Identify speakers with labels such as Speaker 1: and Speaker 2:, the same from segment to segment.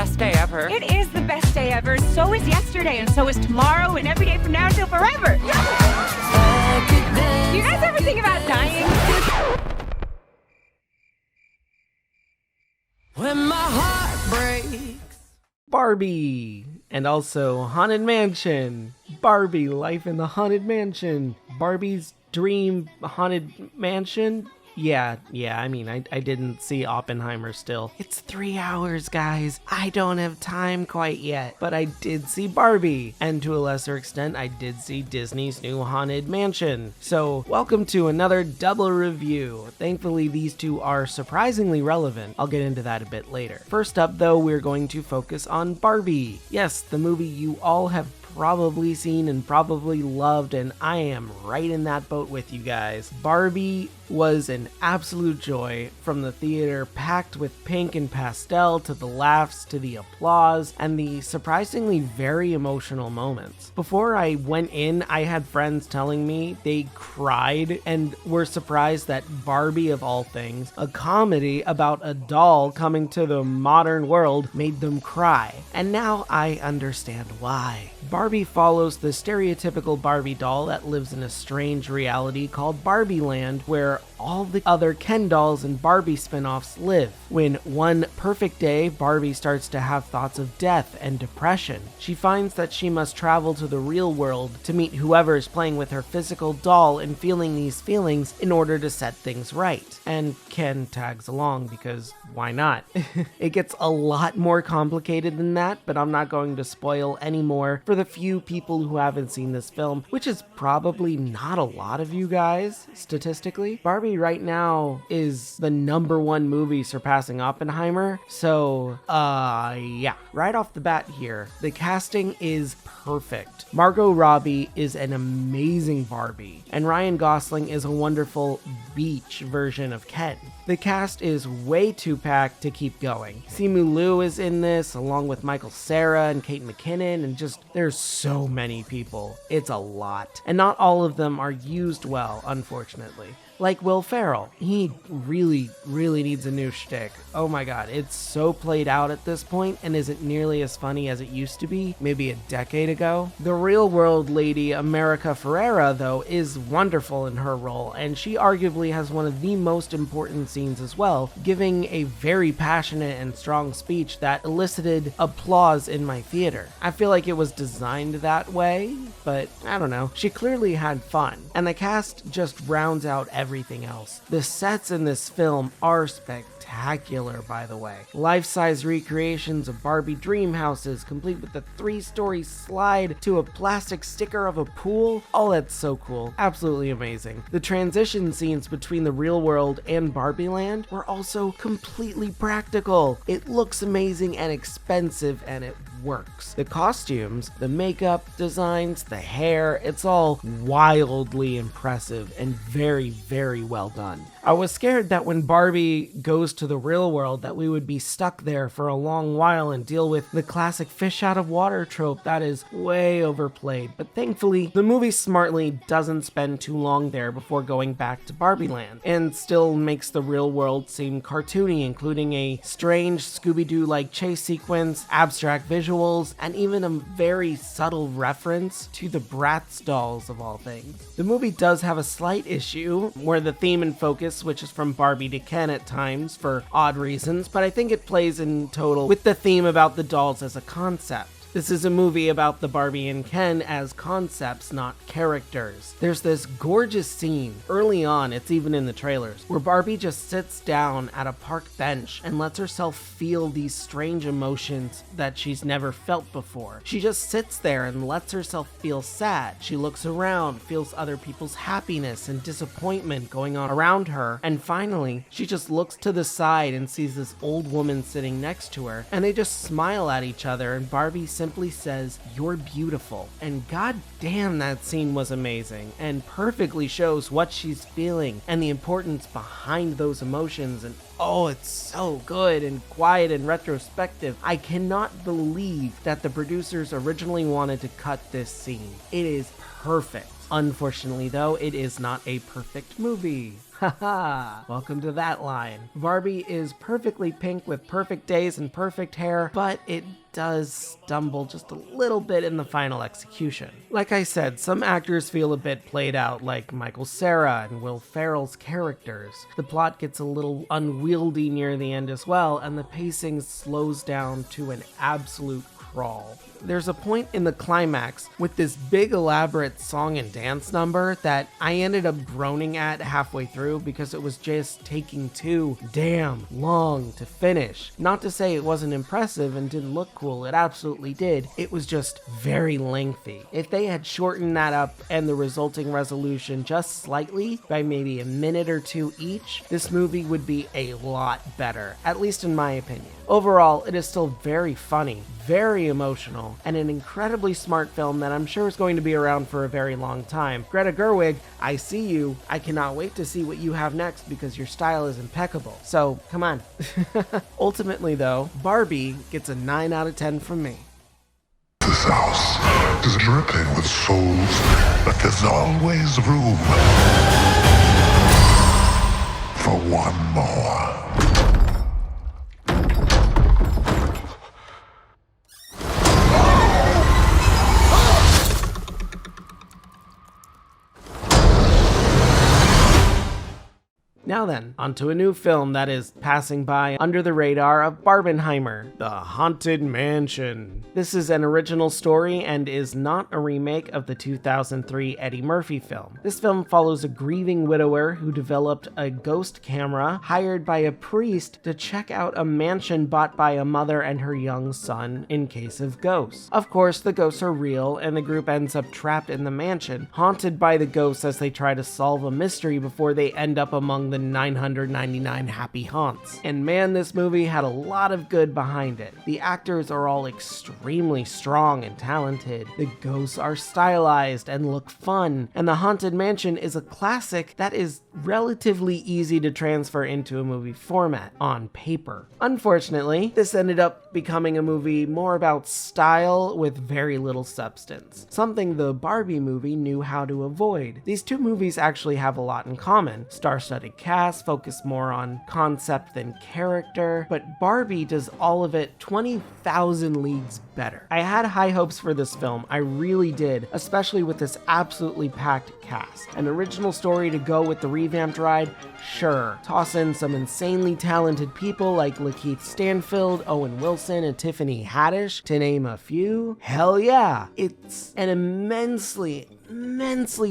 Speaker 1: best day ever.
Speaker 2: It is the best day ever. So is yesterday, and so is tomorrow, and every day from now until forever. Do you guys ever think about dying?
Speaker 1: When my heart breaks.
Speaker 3: Barbie, and also Haunted Mansion. Barbie, Life in the Haunted Mansion. Barbie's Dream Haunted Mansion. Yeah, I mean, I didn't see Oppenheimer still. It's 3 hours, guys. I don't have time quite yet. But I did see Barbie. And to a lesser extent, I did see Disney's new Haunted Mansion. So, welcome to another double review. Thankfully, these two are surprisingly relevant. I'll get into that a bit later. First up, though, we're going to focus on Barbie. Yes, the movie you all have probably seen and probably loved, and I am right in that boat with you guys. Barbie was an absolute joy, from the theater packed with pink and pastel to the laughs to the applause and the surprisingly very emotional moments. Before I went in, I had friends telling me they cried and were surprised that Barbie, of all things, a comedy about a doll coming to the modern world, made them cry. And now I understand why. Barbie follows the stereotypical Barbie doll that lives in a strange reality called Barbie Land, where all the other Ken dolls and Barbie spin-offs live. When one perfect day, Barbie starts to have thoughts of death and depression. She finds that she must travel to the real world to meet whoever is playing with her physical doll and feeling these feelings in order to set things right. And Ken tags along because why not? It gets a lot more complicated than that, but I'm not going to spoil any more for the few people who haven't seen this film, which is probably not a lot of you guys, statistically. Barbie right now is the #1 movie surpassing Oppenheimer, so, yeah. Right off the bat here, the casting is perfect. Margot Robbie is an amazing Barbie, and Ryan Gosling is a wonderful beach version of Ken. The cast is way too packed to keep going. Simu Liu is in this, along with Michael Cera and Kate McKinnon, and just, there's so many people. It's a lot. And not all of them are used well, unfortunately. Like Will Ferrell. He really needs a new shtick. Oh my god, it's so played out at this point and isn't nearly as funny as it used to be, maybe a decade ago. The real world lady America Ferrera, though, is wonderful in her role, and she arguably has one of the most important scenes as well, giving a very passionate and strong speech that elicited applause in my theater. I feel like it was designed that way, but I don't know. She clearly had fun, and the cast just rounds out everything else. The sets in this film are spectacular, by the way. Life-size recreations of Barbie dream houses, complete with a 3-story slide to a plastic sticker of a pool. Oh, that's so cool. Absolutely amazing. The transition scenes between the real world and Barbie Land were also completely practical. It looks amazing and expensive, and it works. The costumes, the makeup designs, the hair, it's all wildly impressive and very well done. I was scared that when Barbie goes to the real world that we would be stuck there for a long while and deal with the classic fish out of water trope that is way overplayed, but thankfully the movie smartly doesn't spend too long there before going back to Barbie Land, and still makes the real world seem cartoony, including a strange Scooby-Doo-like chase sequence, abstract visuals, and even a very subtle reference to the Bratz dolls of all things. The movie does have a slight issue where the theme and focus switches from Barbie to Ken at times for odd reasons, but I think it plays in total with the theme about the dolls as a concept. This is a movie about the Barbie and Ken as concepts, not characters. There's this gorgeous scene, early on, it's even in the trailers, where Barbie just sits down at a park bench and lets herself feel these strange emotions that she's never felt before. She just sits there and lets herself feel sad. She looks around, feels other people's happiness and disappointment going on around her, and finally, she just looks to the side and sees this old woman sitting next to her, and they just smile at each other, and Barbie simply says, "You're beautiful." And god damn, that scene was amazing and perfectly shows what she's feeling and the importance behind those emotions, and oh, it's so good and quiet and retrospective. I cannot believe that the producers originally wanted to cut this scene. It is perfect. Unfortunately though, it is not a perfect movie. Haha, welcome to that line. Barbie is perfectly pink with perfect days and perfect hair, but it does stumble just a little bit in the final execution. Like I said, some actors feel a bit played out, like Michael Cera and Will Ferrell's characters. The plot gets a little unwieldy near the end as well, and the pacing slows down to an absolute crawl. There's a point in the climax with this big elaborate song and dance number that I ended up groaning at halfway through because it was just taking too damn long to finish. Not to say it wasn't impressive and didn't look cool, it absolutely did. It was just very lengthy. If they had shortened that up and the resulting resolution just slightly, by maybe a minute or two each, this movie would be a lot better, at least in my opinion. Overall, it is still very funny, very emotional, and an incredibly smart film that I'm sure is going to be around for a very long time. Greta Gerwig, I see you. I cannot wait to see what you have next because your style is impeccable. So, come on. Ultimately, though, Barbie gets a 9 out of 10 from me.
Speaker 4: This house is dripping with souls, but there's always room for one more.
Speaker 3: Now then, onto a new film that is passing by under the radar of Barbenheimer, The Haunted Mansion. This is an original story and is not a remake of the 2003 Eddie Murphy film. This film follows a grieving widower who developed a ghost camera hired by a priest to check out a mansion bought by a mother and her young son in case of ghosts. Of course, the ghosts are real, and the group ends up trapped in the mansion, haunted by the ghosts as they try to solve a mystery before they end up among the 999 happy haunts. And man, this movie had a lot of good behind it. The actors are all extremely strong and talented. The ghosts are stylized and look fun. And The Haunted Mansion is a classic that is relatively easy to transfer into a movie format on paper. Unfortunately, this ended up becoming a movie more about style with very little substance, something the Barbie movie knew how to avoid. These two movies actually have a lot in common. Star-studded cast, focus more on concept than character, but Barbie does all of it 20,000 leagues better. I had high hopes for this film, I really did, especially with this absolutely packed cast. An original story to go with the revamped ride? Sure. Toss in some insanely talented people like Lakeith Stanfield, Owen Wilson, and Tiffany Haddish, to name a few? Hell yeah! It's an immensely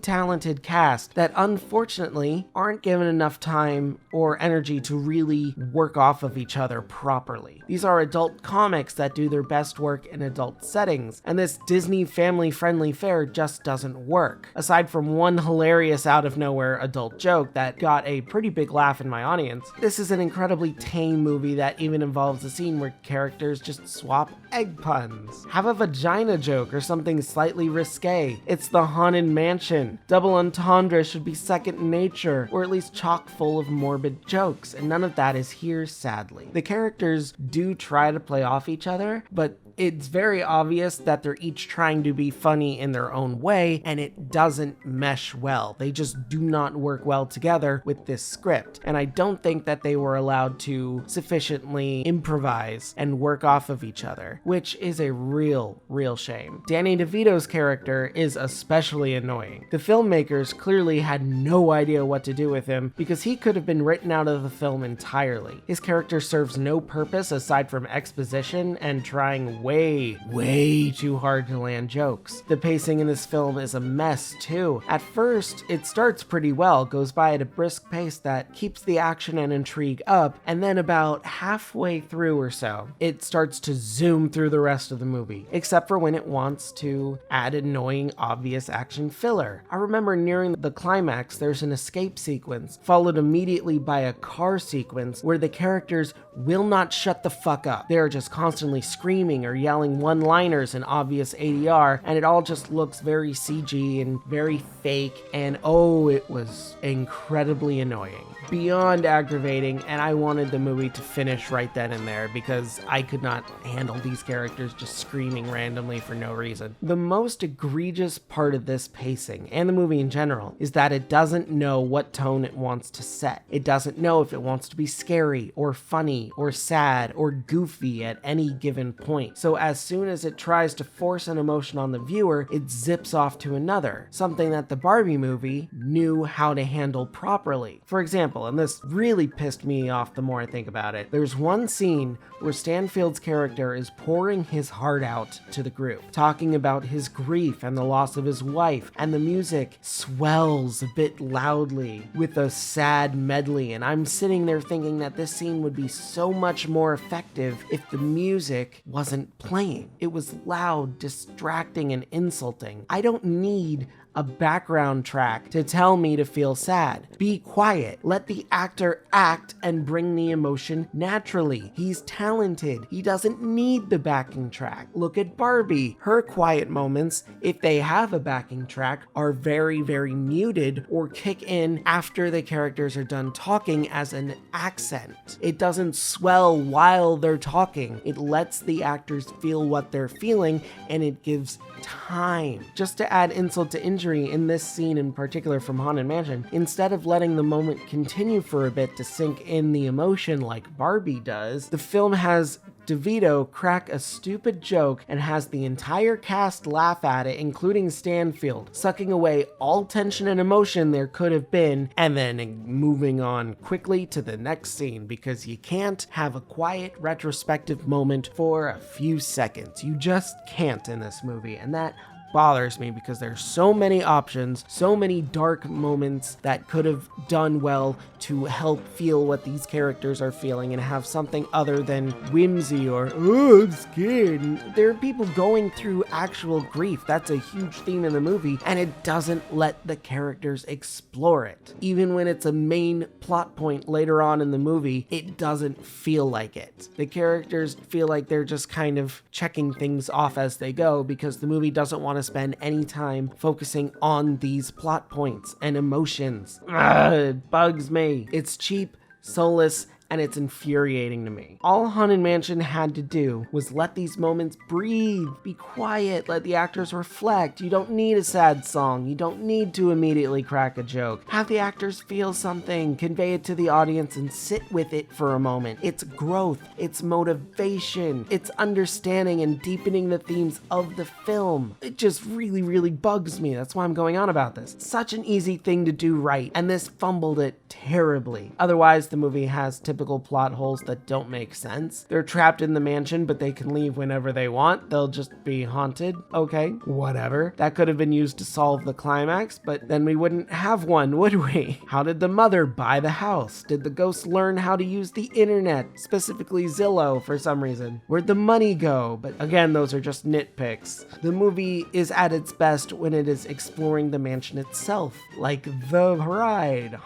Speaker 3: talented cast that unfortunately aren't given enough time or energy to really work off of each other properly. These are adult comics that do their best work in adult settings, and this Disney family-friendly fare just doesn't work. Aside from one hilarious out-of-nowhere adult joke that got a pretty big laugh in my audience, this is an incredibly tame movie that even involves a scene where characters just swap egg puns. Have a vagina joke or something slightly risque. It's The Haunted Mansion. Double entendre should be second nature, or at least chock full of morbid jokes, and none of that is here, sadly. The characters do try to play off each other, but it's very obvious that they're each trying to be funny in their own way, and it doesn't mesh well. They just do not work well together with this script, and I don't think that they were allowed to sufficiently improvise and work off of each other, which is a real shame. Danny DeVito's character is especially annoying. The filmmakers clearly had no idea what to do with him because he could have been written out of the film entirely. His character serves no purpose aside from exposition and trying way too hard to land jokes. The pacing in this film is a mess too. At first, it starts pretty well, goes by at a brisk pace that keeps the action and intrigue up, and then about halfway through or so, it starts to zoom through the rest of the movie, except for when it wants to add annoying, obvious action filler. I remember nearing the climax, there's an escape sequence, followed immediately by a car sequence where the characters will not shut the fuck up. They're just constantly screaming or yelling one-liners in obvious ADR, and it all just looks very CG and very fake, and oh, it was incredibly annoying. beyond aggravating, and I wanted the movie to finish right then and there because I could not handle these characters just screaming randomly for no reason. The most egregious part of this pacing, and the movie in general, is that it doesn't know what tone it wants to set. It doesn't know if it wants to be scary, or funny, or sad, or goofy at any given point. So as soon as it tries to force an emotion on the viewer, it zips off to another, something that the Barbie movie knew how to handle properly. For example, and this really pissed me off the more I think about it, there's one scene where Stanfield's character is pouring his heart out to the group, talking about his grief and the loss of his wife, and the music swells a bit loudly with a sad medley, and I'm sitting there thinking that this scene would be so much more effective if the music wasn't playing. It was loud, distracting, and insulting. I don't need a background track to tell me to feel sad. Be quiet. Let the actor act and bring the emotion naturally. He's talented. He doesn't need the backing track. Look at Barbie. Her quiet moments, if they have a backing track, are very, very muted or kick in after the characters are done talking as an accent. It doesn't swell while they're talking. It lets the actors feel what they're feeling, and it gives time. Just to add insult to injury in this scene in particular from Haunted Mansion, instead of letting the moment continue for a bit to sink in the emotion like Barbie does, the film has DeVito crack a stupid joke and has the entire cast laugh at it, including Stanfield, sucking away all tension and emotion there could have been, and then moving on quickly to the next scene, because you can't have a quiet retrospective moment for a few seconds. You just can't in this movie, and that bothers me because there's so many options, so many dark moments that could have done well to help feel what these characters are feeling and have something other than whimsy or, oh, I'm scared. And there are people going through actual grief. That's a huge theme in the movie, and it doesn't let the characters explore it. Even when it's a main plot point later on in the movie, it doesn't feel like it. The characters feel like they're just kind of checking things off as they go because the movie doesn't want to spend any time focusing on these plot points and emotions. It bugs me. It's cheap, soulless, and it's infuriating to me. All Haunted Mansion had to do was let these moments breathe, be quiet, let the actors reflect. You don't need a sad song. You don't need to immediately crack a joke. Have the actors feel something, convey it to the audience, and sit with it for a moment. It's growth, it's motivation, it's understanding and deepening the themes of the film. It just really, really bugs me. That's why I'm going on about this. Such an easy thing to do right, and this fumbled it terribly. Otherwise, the movie has typical plot holes that don't make sense. They're trapped in the mansion, but they can leave whenever they want. They'll just be haunted. Okay, whatever. That could have been used to solve the climax, but then we wouldn't have one, would we? How did the mother buy the house? Did the ghost learn how to use the internet, specifically Zillow, for some reason? Where'd the money go? But again, those are just nitpicks. The movie is at its best when it is exploring the mansion itself, like the ride,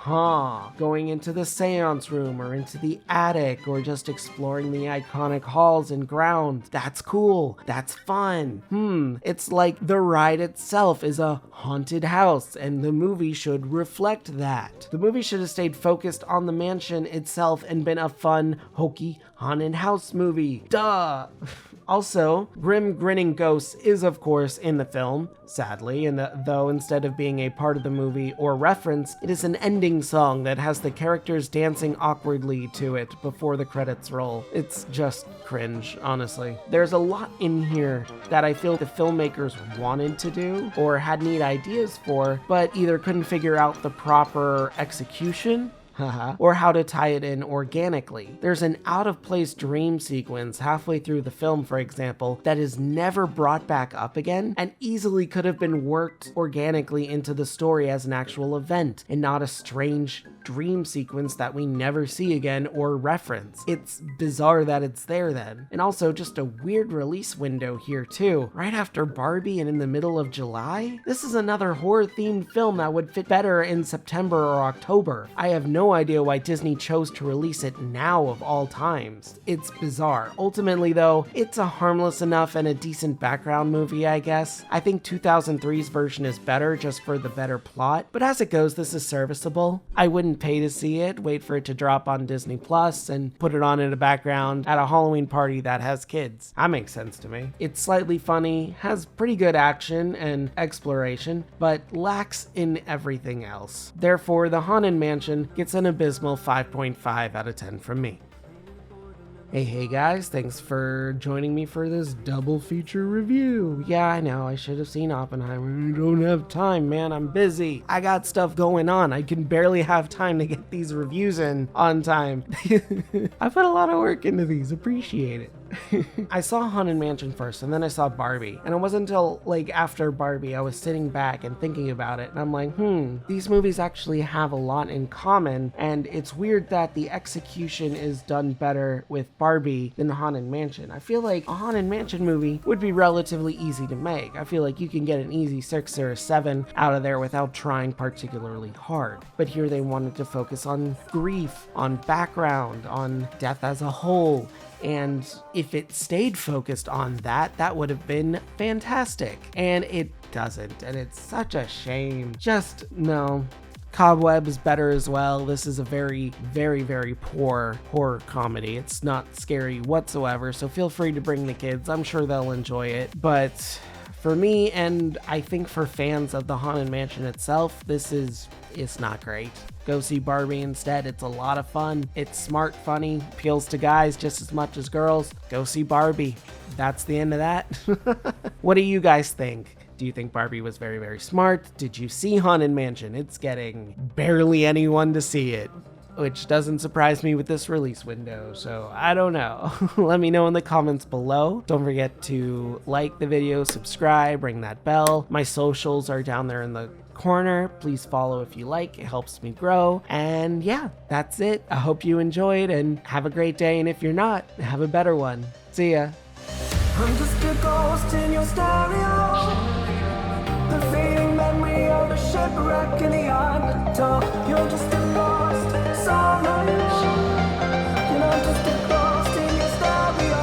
Speaker 3: going into the seance room or into the attic, or just exploring the iconic halls and grounds. That's cool. That's fun. It's like the ride itself is a haunted house, and the movie should reflect that. The movie should have stayed focused on the mansion itself and been a fun, hokey, haunted house movie. Duh! Also, Grim Grinning Ghosts is of course in the film, sadly, and though instead of being a part of the movie or reference, it is an ending song that has the characters dancing awkwardly to it before the credits roll. It's just cringe, honestly. There's a lot in here that I feel the filmmakers wanted to do or had neat ideas for, but either couldn't figure out the proper execution or how to tie it in organically. There's an out-of-place dream sequence halfway through the film, for example, that is never brought back up again and easily could have been worked organically into the story as an actual event and not a strange dream sequence that we never see again or reference. It's bizarre that it's there then. And also just a weird release window here too. Right after Barbie and in the middle of July? This is another horror-themed film that would fit better in September or October. I have no no idea why Disney chose to release it now of all times. It's bizarre. Ultimately though, it's a harmless enough and a decent background movie, I guess. I think 2003's version is better just for the better plot, but as it goes, this is serviceable. I wouldn't pay to see it, wait for it to drop on Disney Plus and put it on in the background at a Halloween party that has kids. That makes sense to me. It's slightly funny, has pretty good action and exploration, but lacks in everything else. Therefore, The Haunted Mansion gets an abysmal 5.5 out of 10 from me. Hey guys, thanks for joining me for this double feature review. Yeah, I know, I should have seen Oppenheimer. I don't have time, man, I'm busy. I got stuff going on. I can barely have time to get these reviews in on time. I put a lot of work into these, appreciate it. I saw Haunted Mansion first, and then I saw Barbie. And it wasn't until, after Barbie, I was sitting back and thinking about it, and I'm like, these movies actually have a lot in common, and it's weird that the execution is done better with Barbie than Haunted Mansion. I feel like a Haunted Mansion movie would be relatively easy to make. I feel like you can get an easy 6 or a 7 out of there without trying particularly hard. But here they wanted to focus on grief, on background, on death as a whole. And if it stayed focused on that, that would have been fantastic. And it doesn't, and it's such a shame. Just, no. Cobweb is better as well. This is a very, very, very poor horror comedy. It's not scary whatsoever, so feel free to bring the kids. I'm sure they'll enjoy it. But for me, and I think for fans of the Haunted Mansion itself, it's not great. Go see Barbie instead. It's a lot of fun. It's smart, funny, appeals to guys just as much as girls. Go see Barbie. That's the end of that. What do you guys think? Do you think Barbie was very, very smart? Did you see Haunted Mansion? It's getting barely anyone to see it, which doesn't surprise me with this release window, so I don't know. Let me know in the comments below. Don't forget to like the video, subscribe, ring that bell. My socials are down there in the corner. Please follow if you like. It helps me grow. And yeah, that's it. I hope you enjoyed and have a great day. And if you're not, have a better one. See ya.
Speaker 1: I'm just a ghost in your stereo. The fading memory of a shipwreck in the undertow. You're just a lost summer. And I'm just a ghost in your stereo.